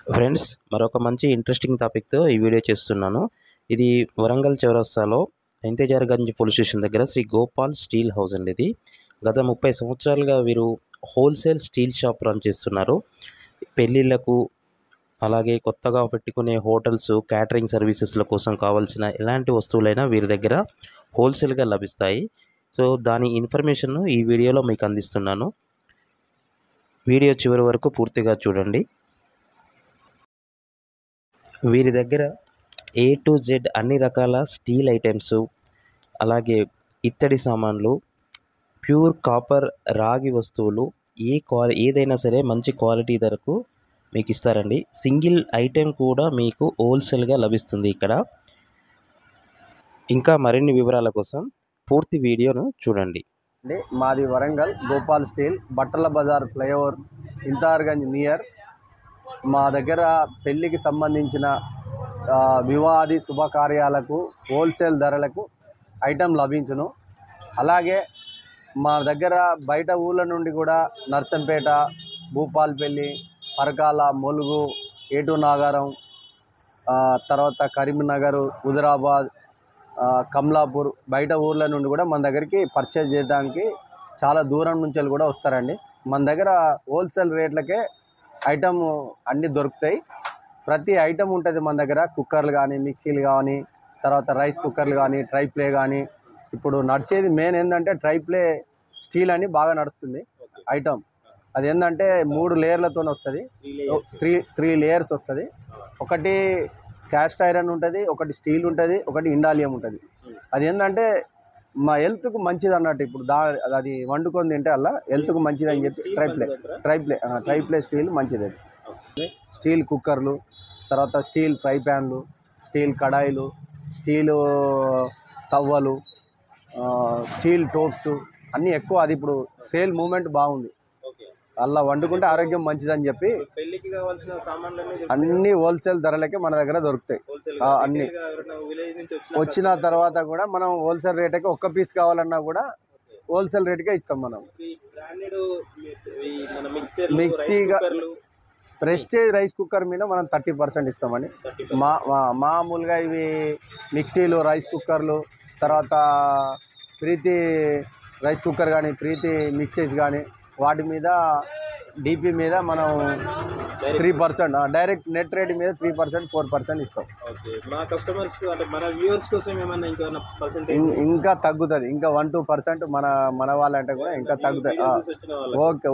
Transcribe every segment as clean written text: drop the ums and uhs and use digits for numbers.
Friends, మరొక మంచి interesting టాపిక్తో ఈ వీడియో చేస్తున్నాను. ఇది వరంగల్ చౌరస్తాలో ఇంతేజార్గంజ్ పోలీస్ స్టేషన్ దగ్గర శ్రీ గోపాల్ స్టీల్ హౌస్ అండి. ఇది గత 30 సంవత్సరాలుగా వీరు హోల్సేల్ స్టీల్ షాప్ రన్ చేస్తున్నారు. పెళ్ళిళ్ళకు, అలాగే కొత్తగా పెట్టుకునే హోటల్స్, క్యాటరింగ్ సర్వీసెస్ల కోసం కావాల్సిన ఎలాంటి వస్తువులైనా వీరి దగ్గర హోల్సేల్గా లభిస్తాయి. సో దాని ఇన్ఫర్మేషన్ ఈ వీడియోలో మీకు అందిస్తున్నాను. వీడియో చివరి వరకు పూర్తిగా చూడండి. వీరి దగ్గర A to Z అన్ని రకాల స్టీల్ ఐటమ్స్, అలాగే ఇత్తడి సామాన్లు, ప్యూర్ కాపర్ రాగి వస్తువులు ఏదైనా సరే మంచి క్వాలిటీ ధరకు మీకు ఇస్తారండి. సింగిల్ ఐటెం కూడా మీకు హోల్సేల్గా లభిస్తుంది ఇక్కడ. ఇంకా మరిన్ని వివరాల కోసం పూర్తి వీడియోను చూడండి. మాది వరంగల్ గోపాల్ స్టీల్, బట్టల బజార్ ఫ్లైఓవర్, ఇంతజార్గంజ్ నియర్. మా దగ్గర పెళ్ళికి సంబంధించిన వివాహాది శుభకార్యాలకు హోల్సేల్ ధరలకు ఐటెం లభించును. అలాగే మా దగ్గర బయట ఊళ్ళ నుండి కూడా నర్సంపేట, భూపాల్పల్లి, పరకాల, ములుగు, ఏటూ నాగారం, తర్వాత కరీంనగర్, హుజరాబాద్, కమలాపూర్, బయట ఊర్ల నుండి కూడా మన దగ్గరికి పర్చేజ్ చేయడానికి చాలా దూరం నుంచి కూడా వస్తారండి. మన దగ్గర హోల్సేల్ రేట్లకే ఐటమ్ అన్నీ దొరుకుతాయి. ప్రతి ఐటమ్ ఉంటుంది మన దగ్గర. కుక్కర్లు కానీ, మిక్సీలు కానీ, తర్వాత రైస్ కుక్కర్లు కానీ, ట్రైప్లే కానీ. ఇప్పుడు నడిచేది మెయిన్ ఏంటంటే ట్రైప్లే స్టీల్ అని బాగా నడుస్తుంది ఐటమ్. అది ఏంటంటే 3 లేయర్లతో వస్తుంది, 3 లేయర్స్ వస్తుంది. ఒకటి క్యాస్ట్ ఐరన్ ఉంటుంది, ఒకటి స్టీల్ ఉంటుంది, ఒకటి ఇండాలియం ఉంటుంది. అది ఏంటంటే మా హెల్త్కు మంచిది అన్నట్టు. ఇప్పుడు అది వండుకొని తింటే అలా హెల్త్కు మంచిది అని చెప్పి ట్రైప్లే స్టీల్ మంచిది. స్టీల్ కుక్కర్లు, తర్వాత స్టీల్ ఫ్రై ప్యాన్లు, స్టీల్ కడాయిలు, స్టీలు తవ్వలు, స్టీల్ టోప్స్ అన్నీ ఎక్కువ. అది ఇప్పుడు సేల్ మూమెంట్ బాగుంది. అలా వండుకుంటే ఆరోగ్యం మంచిదని చెప్పి అన్ని హోల్సేల్ ధరలకే మన దగ్గర దొరుకుతాయి. అన్ని వచ్చిన తర్వాత కూడా మనం హోల్సేల్ రేటుకి ఒక్క పీస్ కావాలన్నా కూడా హోల్సేల్ రేటుకే ఇస్తాం. మనం మిక్సీగా ప్రెస్టేజ్ రైస్ కుక్కర్ మీద మనం 30% ఇస్తామండి. మామూలుగా ఇవి మిక్సీలు, రైస్ కుక్కర్లు, తర్వాత ప్రీతి రైస్ కుక్కర్ కానీ, ప్రీతి మిక్సీస్ కానీ, వాటి మీద డీపీ మీద మనం 3% డైరెక్ట్ నెట్ రేట్ మీద 3%, 4% ఇస్తాం. ఇంకా తగ్గుతుంది. ఇంకా 1-2% మన వాళ్ళంటే కూడా ఇంకా తగ్గుతుంది.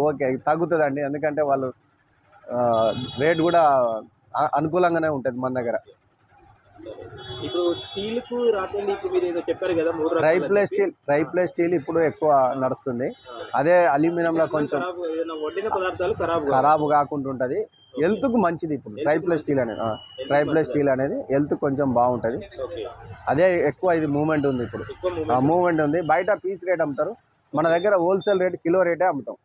ఓకే తగ్గుతుంది అండి. ఎందుకంటే వాళ్ళు రేట్ కూడా అనుకూలంగానే ఉంటుంది మన దగ్గర. ఇప్పుడు స్టీల్ కు రాకండి, ఇప్పుడు మీరు ఏదో చెప్పారు కదా, ట్రైప్లే స్టీల్ ఇప్పుడు ఎక్కువ నడుస్తుంది. అదే అల్యూమినియంలో కొంచెం వండిన పదార్థాలు ఖరాబు కాకుండా ఉంటుంది. హెల్త్కు మంచిది. ఇప్పుడు ట్రైప్లే స్టీల్ అనేది హెల్త్ కొంచెం బాగుంటుంది. అదే ఎక్కువ ఇది మూమెంట్ ఉంది. ఇప్పుడు మూమెంట్ ఉంది. బయట పీస్ రేట్ అమ్ముతారు, మన దగ్గర హోల్సేల్ రేట్ కిలో రేటే అమ్ముతాం.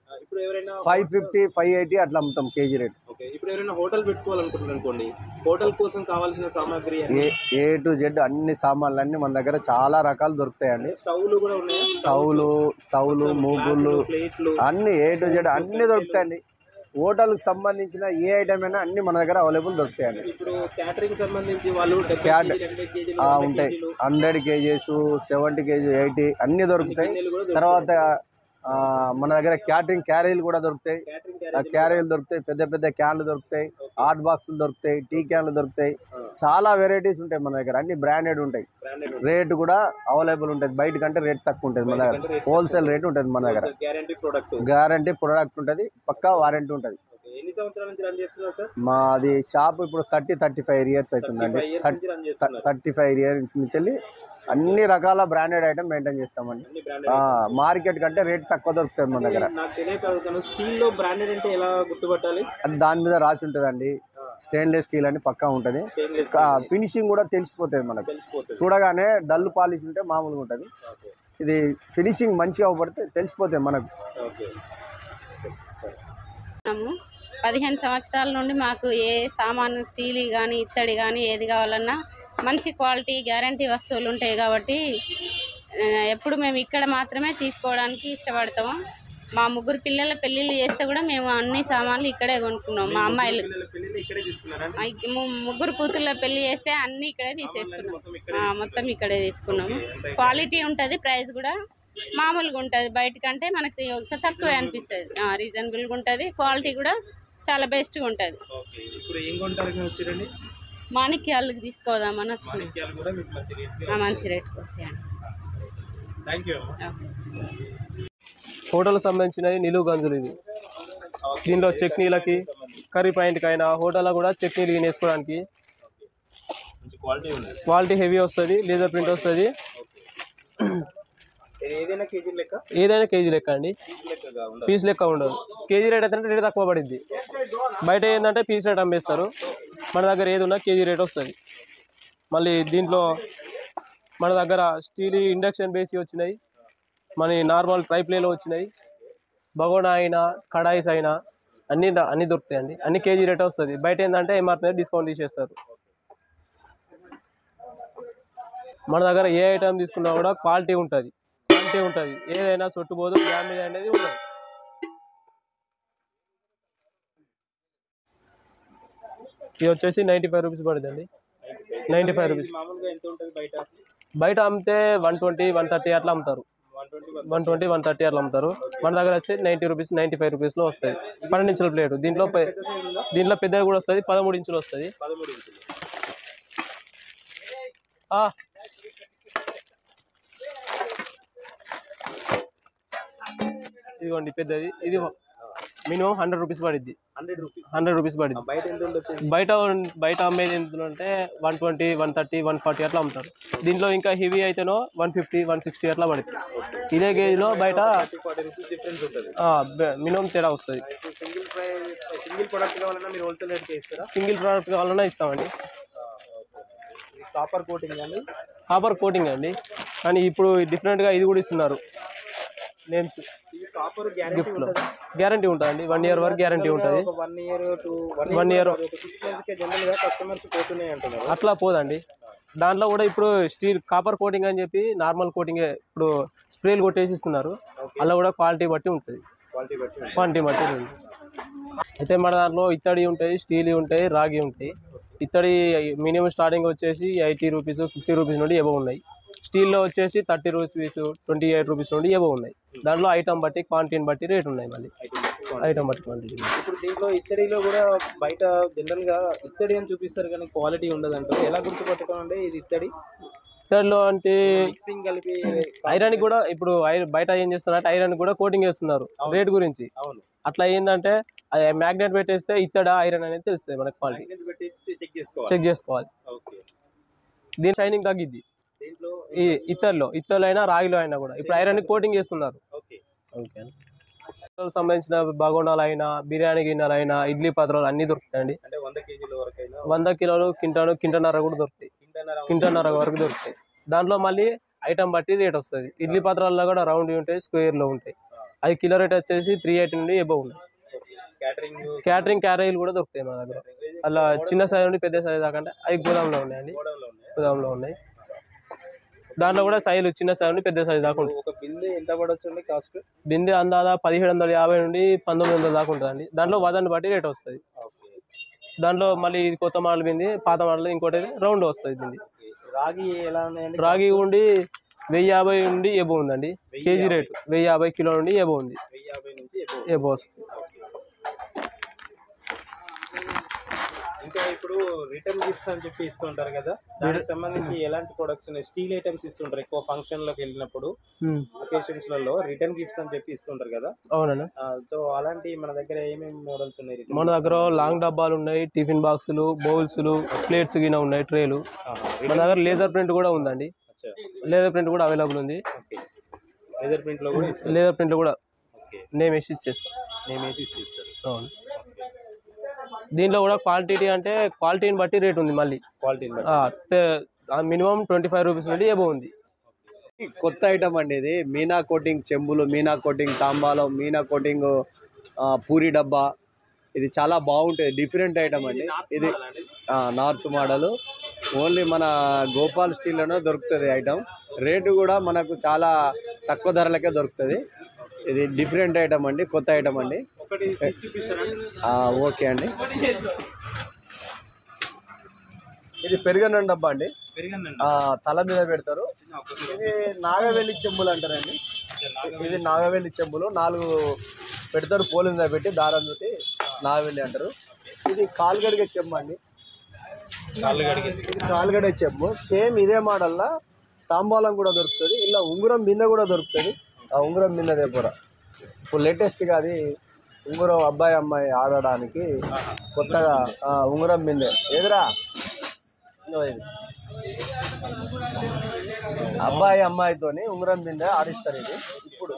550, 580 అట్లా అమ్ముతాం కేజీ రేట్. ఇప్పుడు ఎవరైనా హోటల్ పెట్టుకోవాలనుకుంటున్నారు అనుకోండి, హోటల్ కోసం కావాల్సిన సామాగ్రి A to Z అన్ని సామాన్లు అన్ని మన దగ్గర చాలా రకాలు దొరుకుతాయండి. స్టవ్లు కూడా ఉన్నాయి. స్టవ్లు, మూగుళ్ళు అన్ని A to Z అన్ని దొరుకుతాయండి. హోటల్కి సంబంధించిన ఏ ఐటమ్ అయినా అన్ని మన దగ్గర అవైలబుల్ దొరుకుతాయండి. ఇప్పుడు క్యాటరింగ్ సంబంధించి వాళ్ళు ఉంటాయి. 100 kgs, 70 kg, 80 అన్ని దొరుకుతాయి. తర్వాత మన దగ్గర క్యాటరింగ్ క్యారీలు కూడా దొరుకుతాయి. క్యారీలు దొరుకుతాయి, పెద్ద క్యాన్లు దొరుకుతాయి, హాట్ బాక్సులు దొరుకుతాయి, టీ క్యాన్లు దొరుకుతాయి. చాలా వెరైటీస్ ఉంటాయి మన దగ్గర. అన్ని బ్రాండెడ్ ఉంటాయి. రేటు కూడా అవైలబుల్ ఉంటుంది. బయట కంటే రేట్ తక్కువ ఉంటుంది మన దగ్గర. హోల్సేల్ రేట్ ఉంటుంది మన దగ్గర. గ్యారంటీ ప్రొడక్ట్ ఉంటుంది, పక్కా వారంటీ ఉంటుంది. మాది షాప్ ఇప్పుడు 30-35 ఇయర్స్ అవుతుందండి. 35 ఇయర్స్ నుంచి వెళ్ళి అన్ని రకాల బ్రాండెడ్ ఐటమ్ మెయింటైన్ చేస్తామండి. మార్కెట్ కంటే రేట్ తక్కువ దొరుకుతుంది మన దగ్గర. అది దాని మీద రాసి ఉంటుందండి. స్టెయిన్లెస్ స్టీల్ అని పక్కా ఉంటుంది. ఫినిషింగ్ కూడా తెలిసిపోతుంది మనకు. చూడగానే డల్ పాలిష్ ఉంటే మామూలుగా ఉంటుంది. ఇది ఫినిషింగ్ మంచిగా అవపడితే తెలిసిపోతుంది మనకు. 15 సంవత్సరాల నుండి మాకు ఏ సామాను స్టీల్ కానీ, ఇత్తడి కానీ ఏది కావాలన్నా మంచి క్వాలిటీ గ్యారంటీ వస్తువులు ఉంటాయి కాబట్టి ఎప్పుడు మేము ఇక్కడ మాత్రమే తీసుకోవడానికి ఇష్టపడతాము. మా ముగ్గురు పిల్లల పెళ్ళిళ్ళు చేస్తే కూడా మేము అన్ని సామాన్లు ఇక్కడే కొనుక్కున్నాం. మా అమ్మాయిలు ముగ్గురు కూతుర్ల పెళ్లి చేస్తే అన్ని ఇక్కడే తీసేసుకున్నాం. మొత్తం ఇక్కడే తీసుకున్నాము. క్వాలిటీ ఉంటుంది, ప్రైస్ కూడా మామూలుగా ఉంటుంది. బయటకంటే మనకి తక్కువే అనిపిస్తుంది. రీజనబుల్గా ఉంటుంది, క్వాలిటీ కూడా చాలా బెస్ట్గా ఉంటుంది. మాణిక్యాలకు తీసుకోదామని వచ్చింది. మంచి రేట్కి వస్తాయండి. హోటల్ సంబంధించినవి నిలువు గంజులు ఇవి. దీనిలో చట్నీలకి, కర్రీ పాయింట్కి అయినా హోటల్లో కూడా చట్నీలు వేసుకోవడానికి క్వాలిటీ హెవీ వస్తుంది. లేజర్ ప్రింట్ వస్తుంది. ఏదైనా కేజీ లెక్క అండి, పీస్ లెక్క ఉండదు. కేజీ రేట్ అయితే రేట్ తక్కువ పడుద్ది. బయట ఏంటంటే పీస్ రేట్ అమ్మేస్తారు. మన దగ్గర ఏది ఉన్నా కేజీ రేట్ వస్తుంది. మళ్ళీ దీంట్లో మన దగ్గర స్టీల్ ఇండక్షన్ బేసి వచ్చినాయి, మన నార్మల్ ట్రై ప్లేలో వచ్చినాయి. బగోనా అయినా కడాయిస్ అయినా అన్నీ దొరుకుతాయండి. అన్ని కేజీ రేట్ వస్తుంది. బయట ఏంటంటే ఎంఆర్పీ డిస్కౌంట్ తీసేస్తారు. మన దగ్గర ఏ ఐటమ్ తీసుకున్నా కూడా క్వాలిటీ ఉంటుంది. ఏదైనా సొట్టుపోదు, డ్యామేజ్ అనేది ఉండదు. ఇది వచ్చేసి 95 రూపీస్ పడుతుంది. 95 రూపీస్. బయట అమ్మితే 120, 130 అట్లా అమ్ముతారు. 120, 130 అట్లా అమ్ముతారు. మన దగ్గర వచ్చి 90 రూపీస్, 95 రూపీస్లో వస్తుంది. 12 ఇంచుల ప్లేట్. దీంట్లో పెద్దగా కూడా వస్తుంది, 13 ఇంచులు వస్తుంది. ఇదిగోండి పెద్దది. ఇది మినిమం 100 రూపీస్ పడుద్ది. 100 రూపీస్ పడుద్ది. బయట అమ్మేది ఎందుకంటే 120, 130, 140 అట్లా అమ్ముతారు. దీంట్లో ఇంకా హెవీ అయితేనో 150, 160 అట్లా పడుతుంది. ఇదే గేజ్లో బయట మినిమం తేడా వస్తుంది. సింగిల్ ప్రోడక్ట్ కావాలన్నా ఇస్తామండి. కాపర్ కోటింగ్ అండి, కానీ ఇప్పుడు డిఫరెంట్గా ఇది కూడా ఇస్తున్నారు. నేమ్స్ గిఫ్ట్లో గ్యారంటీ ఉంటుందండి. 1 year వరకు గ్యారంటీ ఉంటుంది. 1 year అట్లా పోదండి. దాంట్లో కూడా ఇప్పుడు స్టీల్ కాపర్ కోటింగ్ అని చెప్పి నార్మల్ కోటింగ్ ఇప్పుడు స్ప్రేలు కొట్టేసి ఇస్తున్నారు. అలా కూడా క్వాలిటీ బట్టి ఉంటుంది. అయితే మన దాంట్లో ఇత్తడి ఉంటాయి, స్టీల్ ఉంటాయి, రాగి ఉంటాయి. ఇత్తడి మినిమం స్టార్టింగ్ వచ్చేసి 80 రూపీస్, 50 రూపీస్ నుండి ఎబో ఉన్నాయి. స్టీల్లో వచ్చేసి 30 రూపీస్, 28 రూపీస్ నుండి ఎబో ఉన్నాయి. దాంట్లో ఐటమ్ బట్టి, క్వాంటిటీని బట్టి రేట్ ఉన్నాయి. మళ్ళీ ఐటమ్ బట్టి క్వాంటిటీ. ఇప్పుడు దీంట్లో ఇత్తడిలో కూడా బయట జనరల్గా ఇత్తడి అని చూపిస్తారు కానీ క్వాలిటీ ఉండదు అంటారు. ఎలా గుర్తుపట్టడం అంటే ఇది ఇత్తడిలో అంటే మిక్సింగ్ కలిపి ఐరన్ కూడా ఇప్పుడు బయట ఏం చేస్తున్నారు, ఐరన్ కూడా కోటింగ్ చేస్తున్నారు రేట్ గురించి. అట్లా ఏంటంటే అది మ్యాగ్నెట్ పెట్టేస్తే ఇత్తడా ఐరన్ అనేది తెలుస్తుంది మనకి. క్వాలిటీ చెక్ చేసుకోవాలి. దీని షైనింగ్ తగ్గిద్ది. ఈ ఇత్తడిలో అయినా రాగిలో అయినా కూడా ఇప్పుడు ఐరన్ కోటింగ్ చేస్తున్నారు. సంబంధించిన బగోనాలు అయినా, బిర్యానీ గిన్నెలు అయినా, ఇడ్లీ పాత్రలు అన్ని దొరుకుతాయండి. 100 కిలోలు, కింటన్నర కూడా దొరుకుతాయి. కింటన్నర వరకు దొరుకుతాయి. దాంట్లో మళ్ళీ ఐటమ్ బట్టి రేట్ వస్తుంది. ఇడ్లీ పాత్రల్లో కూడా రౌండ్ ఉంటాయి, స్క్వేర్లో ఉంటాయి. అది కిలో రేట్ వచ్చేసి 380 నుండి ఎబో ఉన్నాయి. క్యాటరింగ్ క్యారేజీలు కూడా దొరుకుతాయి మన దగ్గర. అలా చిన్న సైజు నుండి పెద్ద సైజు దాకా అంటే అవి గోదాంలో ఉన్నాయండి. గోదాంలో ఉన్నాయి. దాంట్లో కూడా సైజులు చిన్న సైజు నుండి పెద్ద సైజు దాకా ఉంటుంది. ఒక బిందె ఎంత పడవచ్చు కాస్ట్? బిందె అందాదా 1750 నుండి 1900 దాకా ఉంటుందండి. దాంట్లో వజన్ బట్టి రేట్ వస్తుంది. దాంట్లో మళ్ళీ కొత్త మోడల్ బింది, పాత మోడల్ ఇంకోటి రౌండ్ వస్తుంది బింది. రాగి ఎలా ఉన్నాయండి? రాగి ఉండి 1050 నుండి ఎబో ఉందండి. కేజీ రేటు 1050 కిలో నుండి ఎబో ఉంది. 1050 నుంచి ఎబో వస్తుంది. ఇంకా ఇప్పుడు రిటర్న్ గిఫ్ట్స్ అని చెప్పి ఇస్తుంటారు కదా, దానికి సంబంధించి ఎలాంటి ప్రొడక్ట్స్ ఉన్నాయి? స్టీల్ ఐటమ్స్ ఇస్తుంటారు ఎక్కువ ఫంక్షన్ లోకి వెళ్ళినప్పుడు, అకేషన్స్ లలో రిటర్న్ గిఫ్ట్స్ అని చెప్పి ఇస్తుంటారు కదా. అవునండి. సో అలాంటి మన దగ్గర ఏమేమి మోడల్స్ ఉన్నాయి? మన దగ్గర లాంగ్ డబ్బాలు ఉన్నాయి, టిఫిన్ బాక్సులు, బౌల్స్లు, ప్లేట్స్ గిన ఉన్నాయి, ట్రేలు. మన దగ్గర లేజర్ ప్రింట్ కూడా ఉందండి. లేజర్ ప్రింట్ కూడా అవైలబుల్ ఉంది. లేజర్ ప్రింట్ లో కూడా నేమ్ వేసి ఇచ్చేస్తాం. అవును. దీంట్లో కూడా క్వాంటిటీ అంటే క్వాలిటీని బట్టి రేట్ ఉంది. మళ్ళీ మినిమం 25 రూపీస్ నుండి ఎబో ఉంది. కొత్త ఐటమ్ అండి ఇది. మీనా కోటింగ్ చెంబులు, మీనా కోటింగ్ తాంబాలం, మీనా కోటింగ్ పూరి డబ్బా. ఇది చాలా బాగుంటుంది. డిఫరెంట్ ఐటమ్ అండి ఇది. North model. ఓన్లీ మన గోపాల్ స్టీల్లోనే దొరుకుతుంది ఐటమ్. రేటు కూడా మనకు చాలా తక్కువ ధరలకే దొరుకుతుంది. ఇది డిఫరెంట్ ఐటమ్ అండి, కొత్త ఐటమ్ అండి. ఒకటి చూపిస్తారా? ఓకే అండి. ఇది పెరుగన్నం డబ్బా అండి, తల మీద పెడతారు. ఇది నాగవెల్లి చెంబులు అంటారండి. ఇది నాగవెల్లి చెంబులు 4 పెడతారు, పోలు మీద పెట్టి దారం తోటి నాగవెల్లి అంటారు. ఇది కాలుగడిగే చెంబు అండి, కాలుగడే చెంబు. సేమ్ ఇదే మోడల్లా తాంబాలం కూడా దొరుకుతుంది, ఇలా ఉంగరం బిందె కూడా దొరుకుతుంది. ఆ ఉంగరం బిందె దేపురా ఇప్పుడు లేటెస్ట్గా అది ఉంగరం అబ్బాయి అమ్మాయి ఆడడానికి కొత్తగా ఉంగరం బిందె ఎదురా అబ్బాయి అమ్మాయితోని ఉంగరం బిందె ఆడిస్తారు. ఇది ఇప్పుడు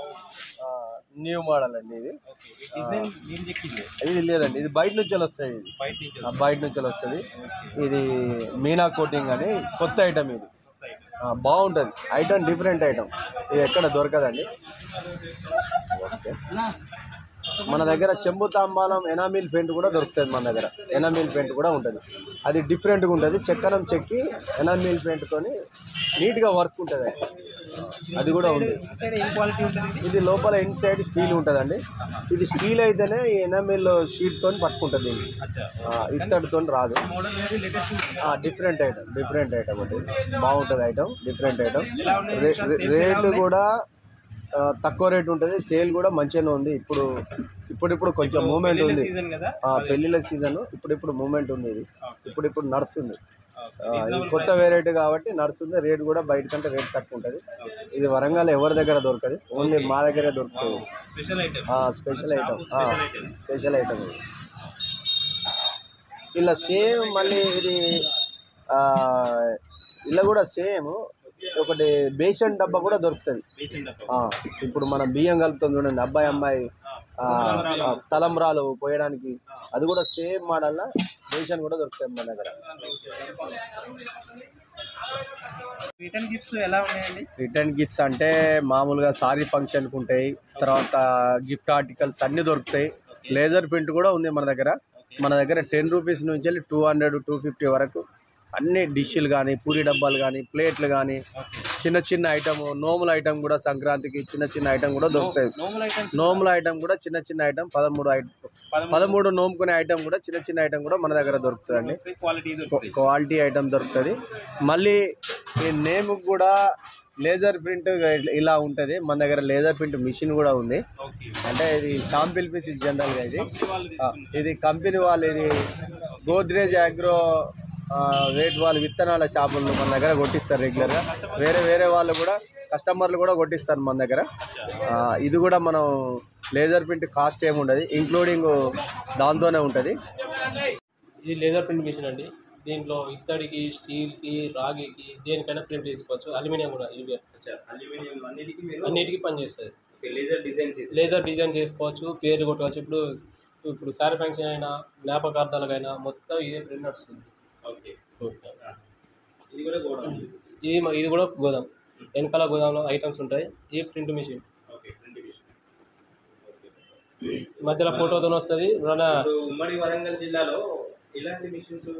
న్యూ మోడల్ అండి. ఇది లేదండి, ఇది బయట నుంచి వస్తుంది. ఇది బయట నుంచి వస్తుంది. ఇది మీనా కోటింగ్ అని కొత్త ఐటమ్. ఇది బాగుంటుంది ఐటమ్, డిఫరెంట్ ఐటమ్. ఇది ఎక్కడ దొరకదండి. ఓకే, మన దగ్గర చెంబు తాంబాలం ఎనామిల్ పెయింట్ కూడా దొరుకుతుంది. మన దగ్గర ఎనామిల్ పెయింట్ కూడా ఉంటుంది, అది డిఫరెంట్గా ఉంటుంది. చక్కెరం చెక్కి ఎనామిల్ పెయింట్తోని నీట్గా వర్క్ ఉంటుంది, అది కూడా ఉంది. ఇది లోపల ఇన్సైడ్ స్టీల్ ఉంటుందండి. ఇది స్టీల్ అయితేనే ఈ ఎనామిల్ షీట్తో పట్టుకుంటుంది, ఇత్తడితో రాదు. డిఫరెంట్ ఐటమ్ అండి, బాగుంటుంది ఐటమ్, డిఫరెంట్ ఐటమ్. రేటు కూడా తక్కువ రేటు ఉంటుంది, సేల్ కూడా మంచిగానే ఉంది. ఇప్పుడు కొంచెం మూమెంట్ ఉంది, పెళ్ళిళ్ళ సీజన్, ఇప్పుడు మూమెంట్ ఉంది. ఇది ఇప్పుడు నడుస్తుంది. ఇది కొత్త వెరైటీ కాబట్టి నడుస్తుంది. రేట్ కూడా బయట కంటే రేట్ తక్కువ ఉంటుంది. ఇది వరంగల్ ఎవరి దగ్గర దొరకదు, ఓన్లీ మా దగ్గరే దొరుకుతుంది. స్పెషల్ ఐటమ్ ఇది. ఇలా సేమ్ మళ్ళీ ఇది ఇలా కూడా సేమ్ ఒకటి బేసన్ డబ్బా కూడా దొరుకుతుంది. ఇప్పుడు మనం బియ్యం కలుపుతాం చూడండి, అబ్బాయి అమ్మాయి తలంబ్రాలు పోయడానికి, అది కూడా సేమ్ మోడల్లో బేసన్ కూడా దొరుకుతాయి మన దగ్గర. రిటర్న్ గిఫ్ట్స్ ఎలా ఉన్నాయండి? రిటర్న్ గిఫ్ట్స్ అంటే మామూలుగా సారీ ఫంక్షన్కి ఉంటాయి, తర్వాత గిఫ్ట్ ఆర్టికల్స్ అన్నీ దొరుకుతాయి. లేజర్ ప్రింట్ కూడా ఉంది మన దగ్గర. 10 రూపీస్ నుంచి వెళ్ళి 200, 250 వరకు అన్ని డిష్లు కానీ, పూరి డబ్బాలు కానీ, ప్లేట్లు కానీ, చిన్న ఐటమ్, నోముల ఐటమ్ కూడా సంక్రాంతికి చిన్న ఐటమ్ కూడా దొరుకుతాయి. నోముల ఐటమ్ కూడా చిన్న ఐటమ్ 13 నోముకునే ఐటమ్ కూడా చిన్న ఐటమ్ కూడా మన దగ్గర దొరుకుతుందండి. క్వాలిటీ ఐటమ్ దొరుకుతుంది. మళ్ళీ ఈ నేమ్ కూడా లేజర్ ప్రింట్ ఇలా ఉంటుంది. మన దగ్గర లేజర్ ప్రింట్ మిషన్ కూడా ఉంది. అంటే ఇది శాంపిల్ పీస్ జనరల్గా. ఇది కంపెనీ వాళ్ళు, ఇది గోద్రేజ్ అగ్రో రేట్ వాళ్ళు విత్తనాల షాపులు మన దగ్గర కొట్టిస్తారు రెగ్యులర్గా. వేరే వాళ్ళు కూడా కస్టమర్లు కూడా కొట్టిస్తారు మన దగ్గర. ఇది కూడా మనం లేజర్ ప్రింట్ కాస్ట్ ఏమి ఉండదు, ఇంక్లూడింగ్ దాంతోనే ఉంటుంది. ఇది లేజర్ ప్రింట్ మిషన్ అండి. దీంట్లో ఇత్తడికి, స్టీల్కి, రాగికి, దేనికైనా ప్రింట్ తీసుకోవచ్చు. అల్యూమినియం కూడా, అన్నిటికీ పనిచేస్తుంది. లేజర్ డిజైన్ చేసుకోవచ్చు, పేరు కొట్టవచ్చు. ఇప్పుడు శారీ ఫంక్షన్ అయినా, జ్ఞాపకార్థాలకైనా మొత్తం ఇదే ప్రింట్ నడుస్తుంది. ఇది కూడా గోదాం, వెనకాల గోదాంలో ఐటమ్స్ ఉంటాయి. ఈ ప్రింట్ మిషన్ మధ్యలో ఫోటోతో వస్తుంది. ఉమ్మడి వరంగల్ జిల్లాలో ఇలాంటి మిషన్స్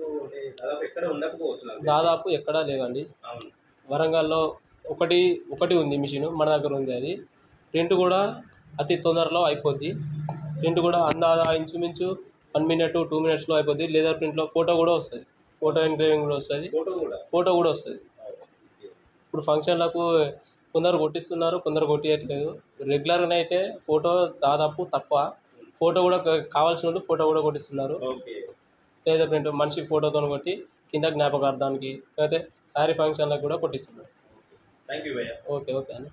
దాదాపు ఎక్కడా లేవండి. వరంగల్లో ఒకటి ఉంది మిషన్, మన దగ్గర ఉంది. అది ప్రింట్ కూడా అతి తొందరలో అయిపోద్ది. ప్రింట్ కూడా ఇంచుమించు 1 minute 2 minutesలో అయిపోద్ది. లేజర్ ప్రింట్లో ఫోటో కూడా వస్తుంది, ఫోటో ఎంగ్రేవింగ్ కూడా వస్తుంది, ఫోటో కూడా వస్తుంది. ఇప్పుడు ఫంక్షన్లకు కొందరు కొట్టిస్తున్నారు, కొందరు కొట్టియట్లేదు. రెగ్యులర్గా అయితే ఫోటో దాదాపు తక్కువ. ఫోటో కూడా కావాల్సిన ఫోటో కూడా కొట్టిస్తున్నారు. లేజర్ ప్రింట్ మనిషి ఫోటోతో కొట్టి కింద జ్ఞాపకార్థానికి, లేకపోతే శారీ ఫంక్షన్లకు కూడా కొట్టిస్తున్నారు. ఓకే అండి.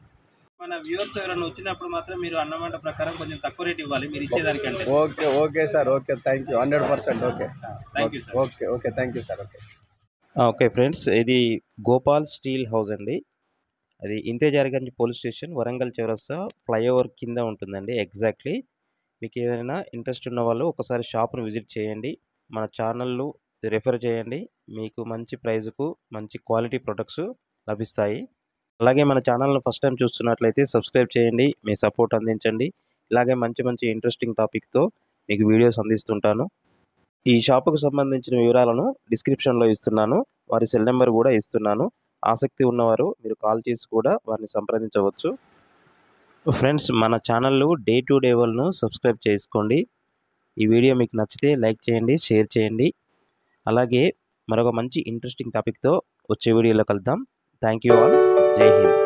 మన వ్యూవర్స్ ఎవరైనా వచ్చినప్పుడు మాత్రం మీరు అన్నమాట ప్రకారం కొంచెం తక్కువ రేట్ ఇవ్వాలి మీరు ఇచ్చేదానికంటే. Okay sir, okay, thank you, 100%. Okay, thank you sir. Okay friends, ఇది గోపాల్ స్టీల్ హౌస్ అండి. అది ఇంతేజార్గంజ్ పోలీస్ స్టేషన్, వరంగల్ చౌరస్తా ఫ్లైఓవర్ కింద ఉంటుందండి ఎగ్జాక్ట్లీ. మీకు ఏదైనా ఇంట్రెస్ట్ ఉన్న వాళ్ళు ఒకసారి షాప్ను విజిట్ చేయండి, మన ఛానల్ను రెఫర్ చేయండి. మీకు మంచి ప్రైజ్కు మంచి క్వాలిటీ ప్రొడక్ట్స్ లభిస్తాయి. అలాగే మన ఛానల్ను ఫస్ట్ టైం చూస్తున్నట్లయితే సబ్స్క్రైబ్ చేయండి, మీ సపోర్ట్ అందించండి. ఇలాగే మంచి ఇంట్రెస్టింగ్ టాపిక్తో మీకు వీడియోస్ అందిస్తుంటాను. ఈ షాపుకు సంబంధించిన వివరాలను డిస్క్రిప్షన్లో ఇస్తున్నాను, వారి సెల్ నెంబర్ కూడా ఇస్తున్నాను. ఆసక్తి ఉన్నవారు మీరు కాల్ చేసి కూడా వారిని సంప్రదించవచ్చు. ఫ్రెండ్స్, మన ఛానల్ డే టు డే వల్ను సబ్స్క్రైబ్ చేసుకోండి. ఈ వీడియో మీకు నచ్చితే లైక్ చేయండి, షేర్ చేయండి. అలాగే మరొక మంచి ఇంట్రెస్టింగ్ టాపిక్తో వచ్చే వీడియోలో కలుద్దాం. Thank you all. జై హింద్.